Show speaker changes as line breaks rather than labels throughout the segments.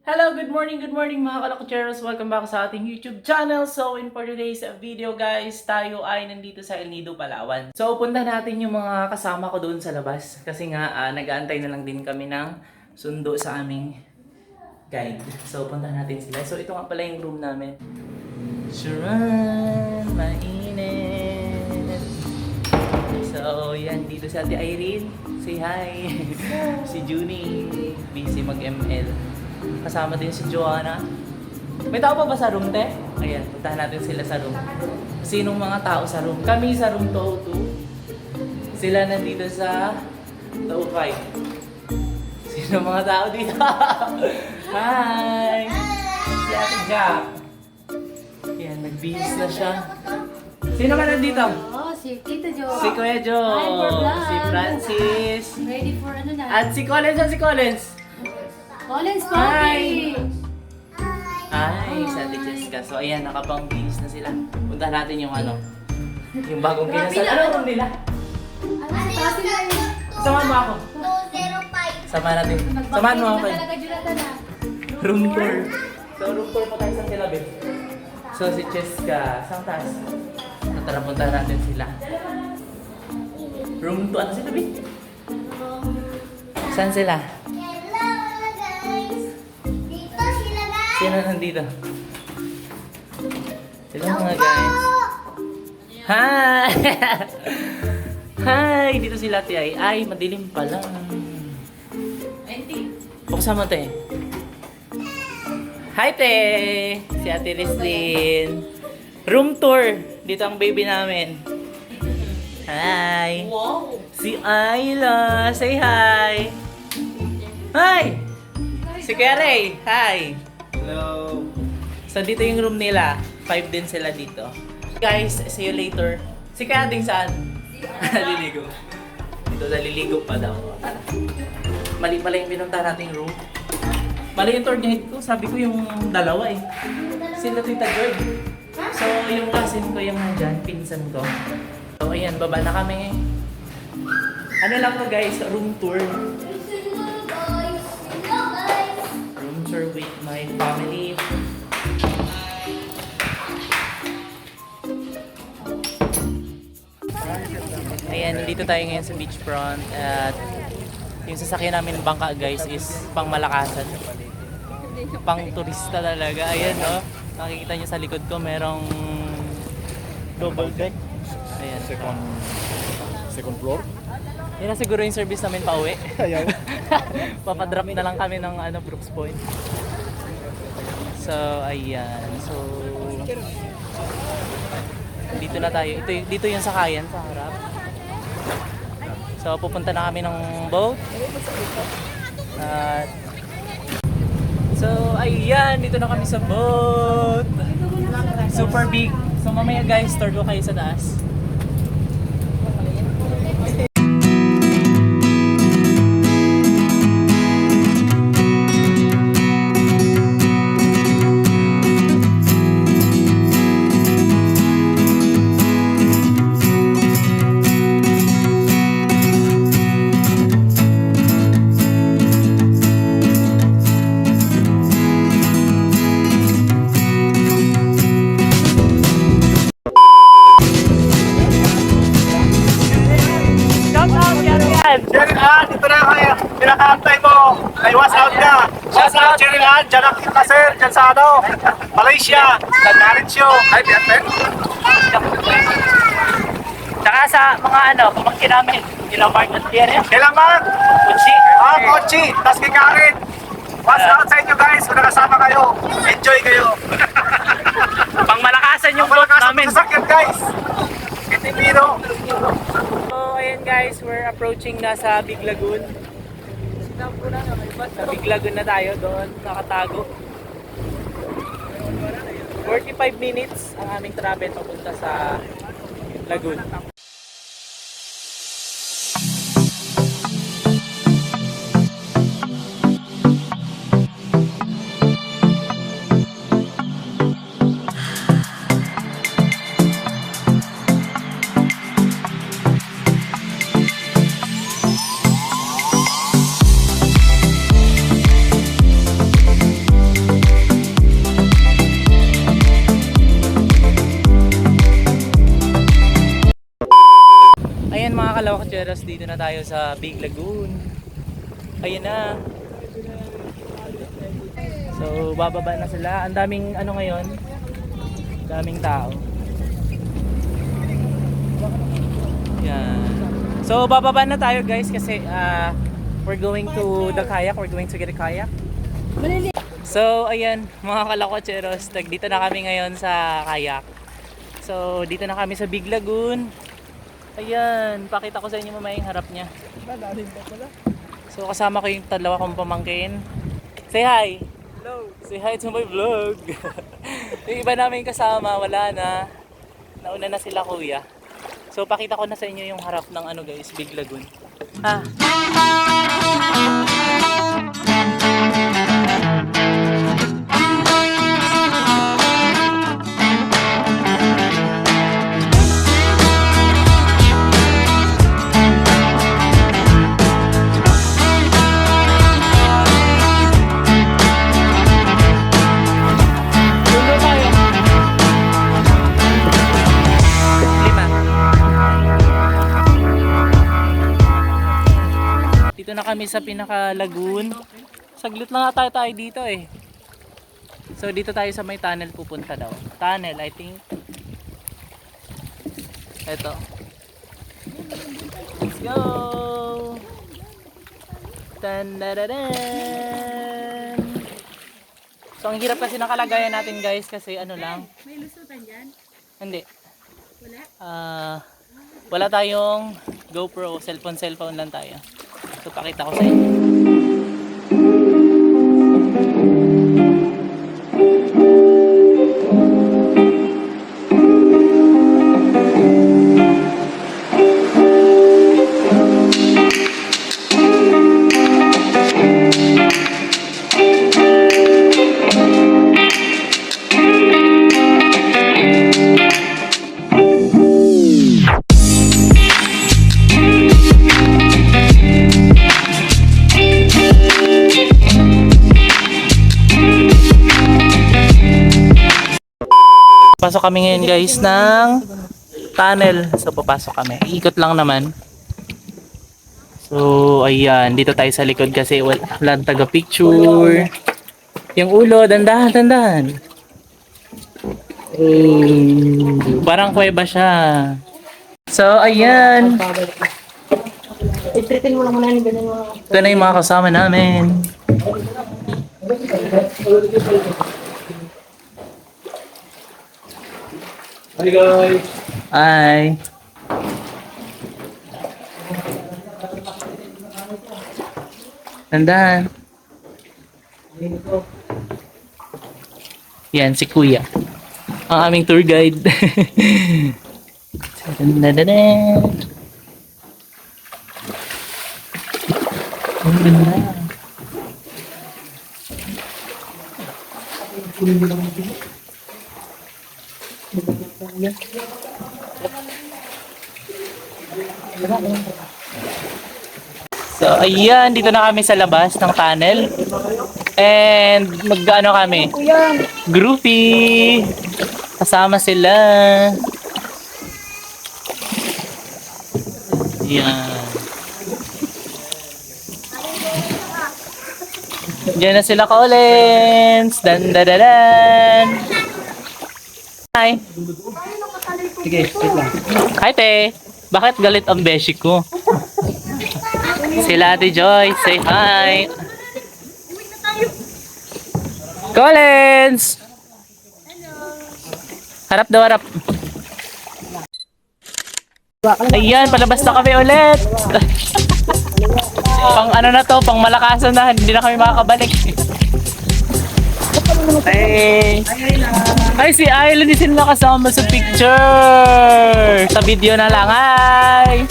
Hello, good morning mga kalakucheros. Welcome back sa ating YouTube channel. So, for today's video guys, tayo ay nandito sa El Nido, Palawan. So, punta natin yung mga kasama ko doon sa labas. Kasi nga, nag-aantay na lang din kami ng sundo sa aming guide. So, punta natin sila. So, ito nga pala yung room namin. Sharon, mainit. So, yan. Dito si Ate Irene. Say hi. Si Junie. Busy mag-ML. Kasama din si Joanna. May tao pa ba sa room, te? Ayan, puntahan natin sila sa room. Sinong mga tao sa room? Kami sa room 202. Sila nandito sa 205. Sinong mga tao dito? Hi! Si Ate Jack. Ayan, nagbihis na siya. Sino ka nandito?
Oh, si Tito Jo.
Si Kuya Jo.
Hi, for vlog.
Si Francis.
Ready for ano na?
At si Collins. At si Collins.
Collins
Hi.
Poppy!
Ay, sa Ate Jessica. So, ayan, nakapangbihis na sila. Punta natin yung ano, yung bagong kinasal. Ano room nila? Samahan mo ako.
205.
Samahan natin. Samahan mo ako.
Talaga Jonathan na.
Room tour. So, room tour pa tayo sa Tilabi. So, si Jessica. Saan taas? So, tara, punta natin sila. Room 2. Ano sila, Bin? Saan sila?
Hello guys. Dito sila guys.
Sino nandito? Sila mga guys. Hi! Hi! Dito sila, Ate Ay. Ay, madilim pa lang. Buksan mo, te. Hi, te! Si Ate Rizlin. Room tour. Dito ang baby namin. Hi!
Wow!
Si Ayla. Say hi! Hi! Si Kerry. Hi!
Hello.
So, dito yung room nila. 5 din sila dito. Guys, see you later. Si Kading saan? Liligo. Dito naliligo pa daw. Tara. Mali pala yung pinunta nating room. Mali yung tour guide ko. Sabi ko yung dalawa eh. Sila Tita Joy. So, yung cousin ko yung nandyan, pinsan ko. So, ayan, baba na kami. Ano lang to guys, room tour.
Hello guys. Hello guys.
Room tour with my family. Ayan, nandito tayo ngayon sa beachfront at yung sasakyan namin ng bangka guys is pang Malakasan. Pang turista talaga. Ayan no, makikita nyo sa likod ko merong double deck. Ayan.
Second floor?
Yan na siguro yung service namin pa uwi.
Ayaw.
Papadrop na lang kami ng Brooks Point. So, ayan. So, dito na tayo. Dito yung sakayan sa harap. So, pupunta na kami ng boat. At, so, ayan. Dito na kami sa boat. Super big. So, mamaya guys, tour ko kayo sa taas.
Jerry Ann, ito na kayo. Pinakantay mo. Naiwas out ka. Shout out Jerry Ann. Diyan nakita ka sir. Diyan sa ano. Malaysia. Sa Narincio. Hi, Piatmen.
Tsaka sa mga pamangkin namin. Kila Mark at Pierre.
Kailan Mark?
Kutsi.
Kochi. Tas kay Karen. Was out sa inyo guys. Kung nakasama kayo. Enjoy kayo.
Pang Malakasan yung boat
Malakas ang
namin.
sasakyan guys. Kitipino.
So, ayan guys, we're approaching na sa Big Lagoon. Sa Big Lagoon na tayo doon, nakatago. 45 minutes ang aming travel papunta sa Lagoon. Cheros, dito na tayo sa Big Lagoon. Ayun na. So, bababa na sila. Ang daming ano ngayon. Daming tao. Yan. So, bababa na tayo guys kasi we're going to the kayak. We're going to get a kayak. So, ayan, mga kalakocheros, dito na kami ngayon sa kayak. So, dito na kami sa Big Lagoon. Ayan, pakita ko sa inyo mamaya yung harap niya. So, kasama ko yung dalawa kong pamangkin. Say hi! Hello! Say hi to my vlog! Yung iba namin kasama, wala na. Nauna na sila kuya. So, pakita ko na sa inyo yung harap ng ano guys, Big Lagoon. Dito na kami sa pinaka-lagoon. Saglit lang nga tayo dito eh. So dito tayo sa may tunnel pupunta daw. Tunnel, I think. Ito. Let's go! Tan-da-da-dan! So ang hirap kasi ng kalagayan natin guys kasi ano lang.
May lusutan dyan?
Hindi.
Wala?
Wala tayong GoPro, cellphone lang tayo. So pakita ko sa inyo. Pasok kami ngayon guys ng tunnel. So papasok kami. Iikot lang naman. So ayan, dito tayo sa likod kasi walang taga-picture. Yung ulo, dandahan. Parang kuweba siya. So ayan.
Itritin mo lang muna yung ganun mo.
Ito na yung mga kasama namin.
Hi guys!
Hi. Tandaan. Yan, si Kuya. Ang aming tour guide. Tandaan. Ang ganda. So ayan, dito na kami sa labas ng tunnel. And mag-ano kami? Groupie! Kasama sila. Ayan. Diyan na sila Collins! Dan. Hi! Sige, wait lang. Hi, te! Bakit galit ang beshi ko? Sila Ate Joy, say hi! Collins! Harap daw, harap. Ayan, palabas na kami ulit! Pang ano na to, pang malakasan na, hindi na kami makakabalik. Hey! Ay, si Ayla din sila kasama sa picture! Sa video na lang, hi!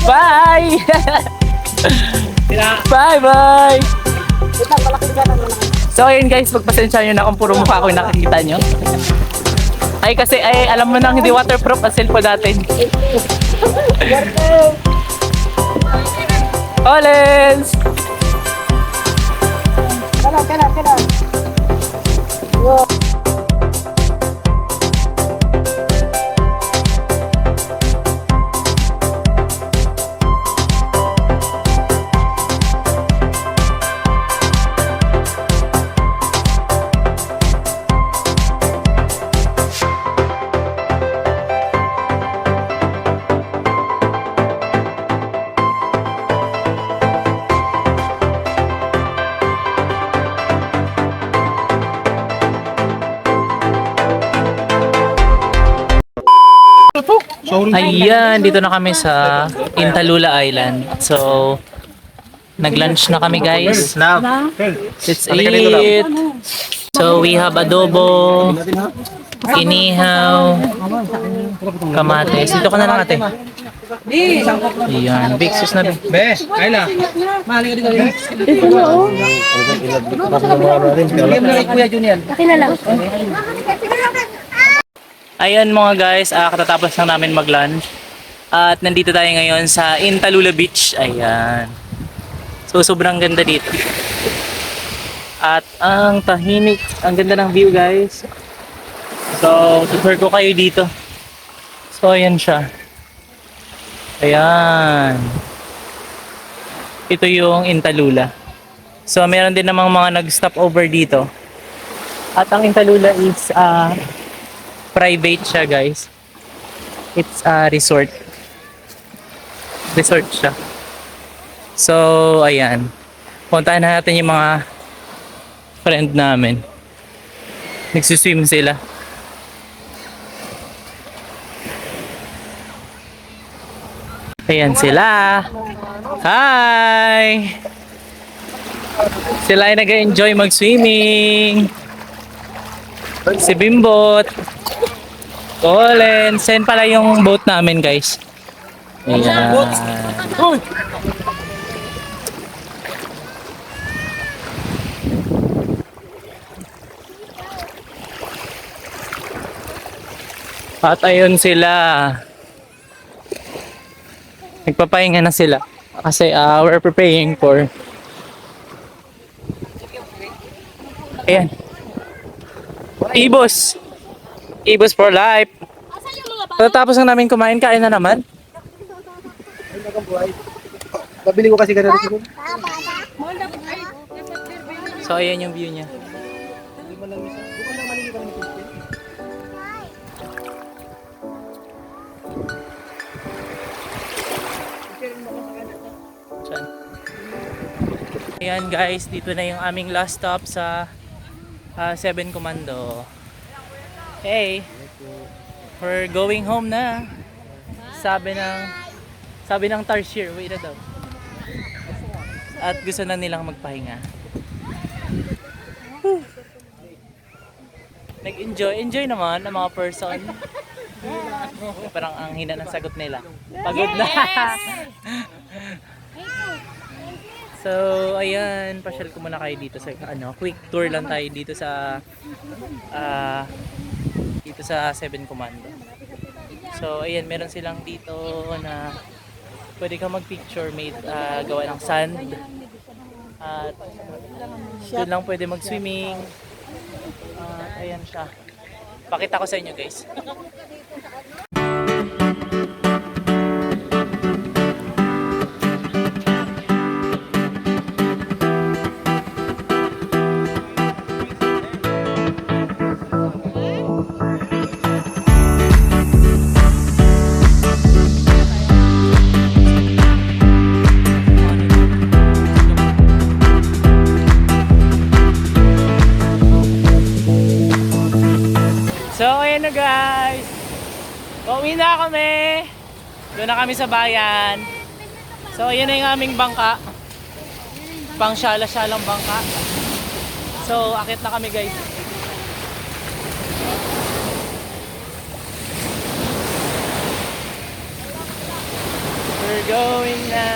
Bye! Bye! So ayun guys, pagpasensya nyo na kung puro mukha ko yung nakikita nyo. Ay kasi alam mo nang hindi waterproof ang cellphone natin. Collins! Ayan, dito na kami sa Intalula Island. So, nag-lunch na kami guys. Let's eat. So, we have adobo, inihaw, kamates. Dito ka na lang ate. Ayan, big sus na be.
Ayla.
Akin na lang.
Ayan mga guys, katatapos lang namin mag-lunch. At nandito tayo ngayon sa Intalula Beach. Ayan. So, sobrang ganda dito. At ang tahimik, ang ganda ng view guys. So, tutur ko kayo dito. So, ayan siya. Ayan. Ito yung Intalula. So, meron din namang mga nag-stop over dito. At ang Intalula is private siya guys. It's a resort. Resort siya. So, ayan. Puntahan na natin yung mga friend namin. Nagsiswim sila. Ayan sila. Hi! Sila ay nag-enjoy mag-swimming. Si Bimbot. Colin. Send pala yung boat namin guys. Ayan. At ayun sila. Nagpapahinga na sila. Kasi we're preparing for. Ayan. Ibos. Ibos for life. Pagkatapos lang namin kumain, kain na naman.
Pabili ko kasi ganun siguro.
So ayan yung view niya. Saan? Ayan guys, dito na yung aming last stop sa 7 Commando. Hey, we're going home na. Sabi ng Tarsier, wait na daw. At gusto na nilang magpahinga. Whew. Enjoy naman ang mga person. Parang ang hina ng sagot nila. Pagod na. So, ayan, pasyal ko muna kayo dito sa quick tour lang tayo dito sa 7 Commando. So, ayan, meron silang dito na pwede kang mag-picture made gawa ng sand. At doon lang pwede mag-swimming. Ayan siya. Pakita ko sa inyo guys. So ayan na guys. Pauwi na kami. Doon na kami sa bayan. So ayan na yung aming bangka. Pang syala-syalang bangka. So akit na kami guys. We're going na.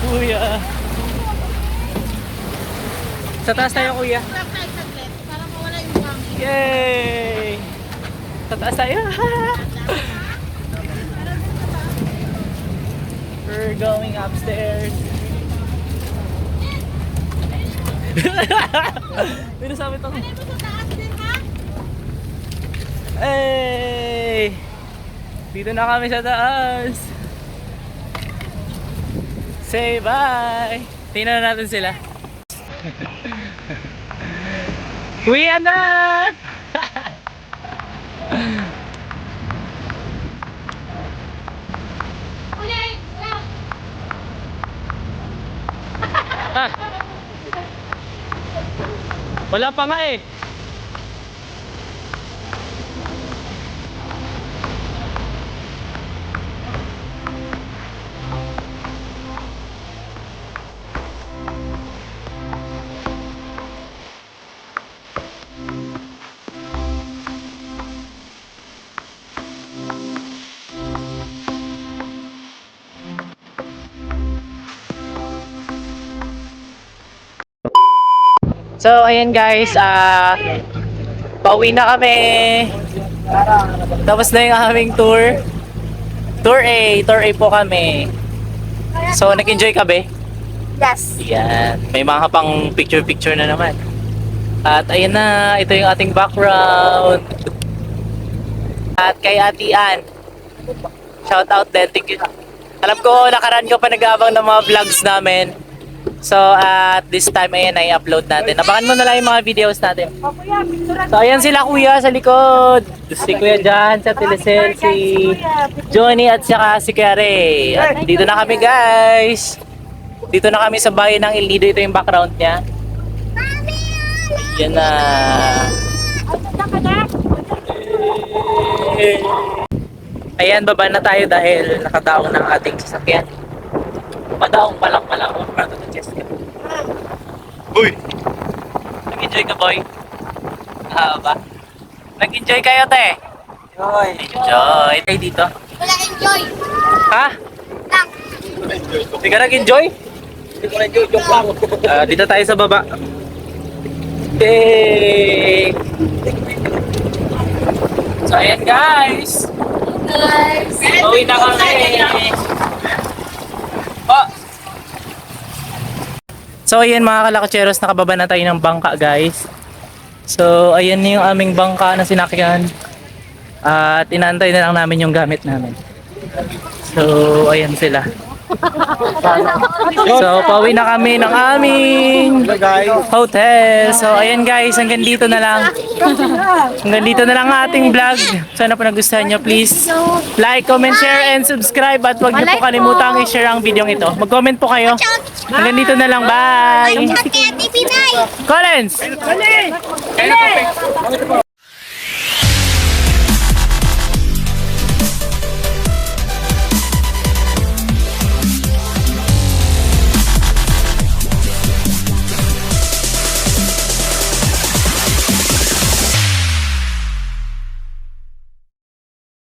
Kuya. Sa taas tayo kuya. Yay! Tataas tayo! We're going upstairs. Pero sabi ito. Hey! Dito na kami sa taas. Say bye! Tingnan natin sila. Uwian na! Wala pa nga eh. So, ayan guys, pauwi na kami. Tapos na yung aming tour. Tour A po kami. So, nag-enjoy ka ba?
Yes.
Yan. May mga pang picture-picture na naman. At ayan na, ito yung ating background. At kay Ate Ann. Shout out din. Thank you. Alam ko, nakaraan ka pa nag-aabang ng mga vlogs namin. So, at this time, ayan, i-upload natin. Abangan mo na lang yung mga videos natin. So, ayan sila kuya sa likod. Si Kuya Jan, si Telecel, si Johnny at saka si Kuya Ray. At dito na kami guys. Dito na kami sa bayan ng El Nido. Ito yung background niya. Yan na. Ayan, baba na tayo dahil nakadaong ng ating sasakyan. Padaong pa lang pala ako para to chest ka.
Uy!
Nag-enjoy ka, boy? Ba? Nag-enjoy kayo, te? Enjoy. Tayo dito.
Wala enjoy.
Ha?
Lang.
Hindi ka nag-enjoy?
Hindi ko na joke lang.
Dito tayo sa baba. Yay! So, ayan guys.
Guys.
Uwi na kami. Oh. So, ayan mga kalakatseros, nakababa na tayo ng bangka guys. So, ayan yung aming bangka na sinakyan. At inaantay na lang namin yung gamit namin. So, ayan sila. So, pauwi na kami ng aming hotel. So, ayan guys, hanggang dito na lang. Hanggang dito na lang ang ating vlog. Sana po nagustuhan nyo. Please like, comment, share, and subscribe. At huwag nyo po kalimutang i-share ang video ito. Mag-comment po kayo. Hanggang dito na lang. Bye!
Kaya TV9.
Collins!